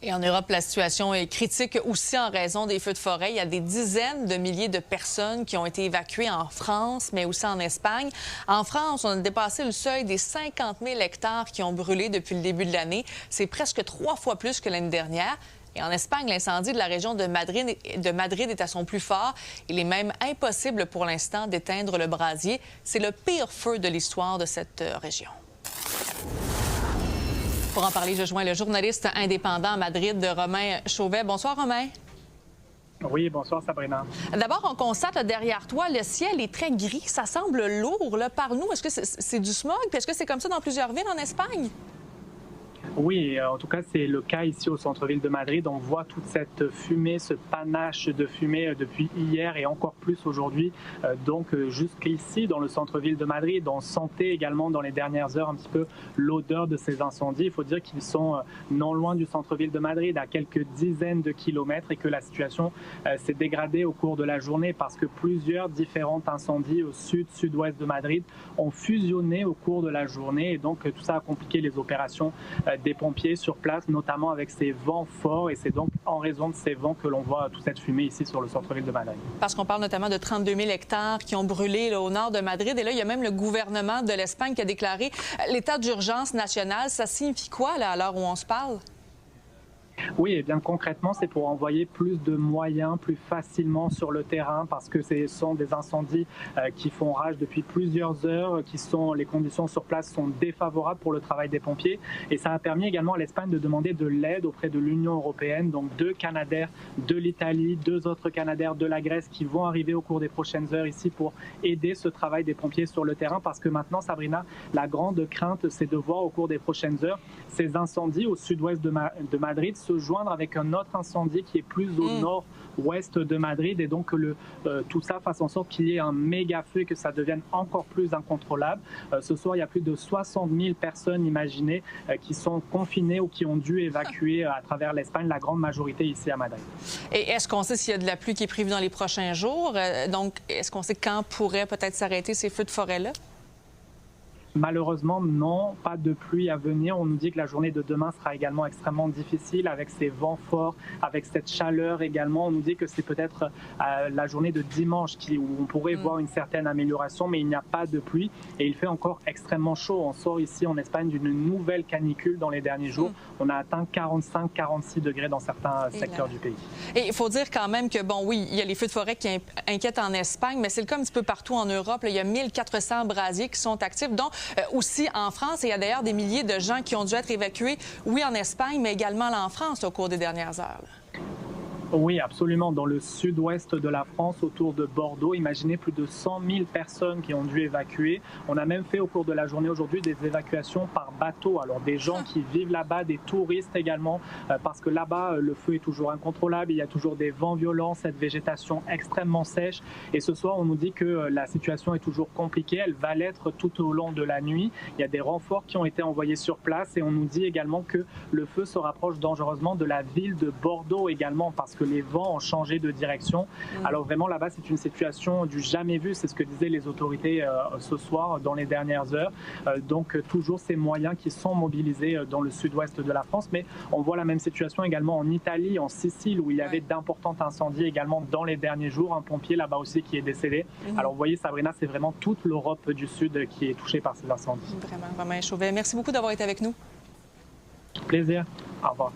Et en Europe, la situation est critique aussi en raison des feux de forêt. Il y a des dizaines de milliers de personnes qui ont été évacuées en France, mais aussi en Espagne. En France, on a dépassé le seuil des 50 000 hectares qui ont brûlé depuis le début de l'année. C'est presque 3 fois plus que l'année dernière. Et en Espagne, l'incendie de la région de Madrid est à son plus fort. Il est même impossible pour l'instant d'éteindre le brasier. C'est le pire feu de l'histoire de cette région. Pour en parler, je joins le journaliste indépendant à Madrid, Romain Chauvet. Bonsoir, Romain. Oui, bonsoir, Sabrina. D'abord, on constate là, derrière toi, le ciel est très gris. Ça semble lourd. Parle-nous, est-ce que c'est du smog? Puis est-ce que c'est comme ça dans plusieurs villes en Espagne? Oui, en tout cas, c'est le cas ici au centre-ville de Madrid. On voit toute cette fumée, ce panache de fumée depuis hier et encore plus aujourd'hui. Donc, jusqu'ici, dans le centre-ville de Madrid, on sentait également dans les dernières heures un petit peu l'odeur de ces incendies. Il faut dire qu'ils sont non loin du centre-ville de Madrid, à quelques dizaines de kilomètres, et que la situation s'est dégradée au cours de la journée parce que plusieurs différents incendies au sud-sud-ouest de Madrid ont fusionné au cours de la journée. Et donc, tout ça a compliqué les opérations des pompiers sur place, notamment avec ces vents forts, et c'est donc en raison de ces vents que l'on voit toute cette fumée ici sur le centre-ville de Madrid. Parce qu'on parle notamment de 32 000 hectares qui ont brûlé là, au nord de Madrid, et là, il y a même le gouvernement de l'Espagne qui a déclaré l'état d'urgence national. Ça signifie quoi, là, à l'heure où on se parle? Oui, et bien concrètement, c'est pour envoyer plus de moyens plus facilement sur le terrain parce que ce sont des incendies qui font rage depuis plusieurs heures, les conditions sur place sont défavorables pour le travail des pompiers, et ça a permis également à l'Espagne de demander de l'aide auprès de l'Union européenne, donc 2 Canadair de l'Italie, 2 autres Canadair de la Grèce qui vont arriver au cours des prochaines heures ici pour aider ce travail des pompiers sur le terrain, parce que maintenant, Sabrina, la grande crainte, c'est de voir au cours des prochaines heures ces incendies au sud-ouest de Madrid se joindre avec un autre incendie qui est plus au nord-ouest de Madrid, et donc tout ça fasse en sorte qu'il y ait un méga feu et que ça devienne encore plus incontrôlable. Ce soir, il y a plus de 60 000 personnes, imaginez, qui sont confinées ou qui ont dû évacuer à travers l'Espagne, la grande majorité ici à Madrid. Et est-ce qu'on sait s'il y a de la pluie qui est prévue dans les prochains jours? Donc, est-ce qu'on sait quand pourraient peut-être s'arrêter ces feux de forêt-là? Malheureusement, non, pas de pluie à venir. On nous dit que la journée de demain sera également extrêmement difficile avec ces vents forts, avec cette chaleur également. On nous dit que c'est peut-être la journée de dimanche où on pourrait voir une certaine amélioration, mais il n'y a pas de pluie et il fait encore extrêmement chaud. On sort ici en Espagne d'une nouvelle canicule dans les derniers jours. On a atteint 45-46 degrés dans certains secteurs du pays. Et il faut dire quand même que, bon, oui, il y a les feux de forêt qui inquiètent en Espagne, mais c'est le cas un petit peu partout en Europe. Là, il y a 1400 brasiers qui sont actifs, dont aussi en France. Et il y a d'ailleurs des milliers de gens qui ont dû être évacués, oui, en Espagne, mais également là, en France au cours des dernières heures. Oui, absolument. Dans le sud-ouest de la France, autour de Bordeaux, imaginez plus de 100 000 personnes qui ont dû évacuer. On a même fait au cours de la journée aujourd'hui des évacuations par bateau. Alors des gens qui vivent là-bas, des touristes également, parce que là-bas, le feu est toujours incontrôlable. Il y a toujours des vents violents, cette végétation extrêmement sèche. Et ce soir, on nous dit que la situation est toujours compliquée. Elle va l'être tout au long de la nuit. Il y a des renforts qui ont été envoyés sur place, et on nous dit également que le feu se rapproche dangereusement de la ville de Bordeaux également, parce que les vents ont changé de direction. Alors vraiment là-bas, c'est une situation du jamais vu, c'est ce que disaient les autorités ce soir dans les dernières heures. Donc toujours ces moyens qui sont mobilisés dans le sud-ouest de la France, mais on voit la même situation également en Italie, en Sicile, où il y avait d'importants incendies également dans les derniers jours. Un pompier là-bas aussi qui est décédé. Alors vous voyez, Sabrina, c'est vraiment toute l'Europe du Sud qui est touchée par ces incendies. Vraiment, Romain Chauvet. Merci beaucoup d'avoir été avec nous. Plaisir. Au revoir.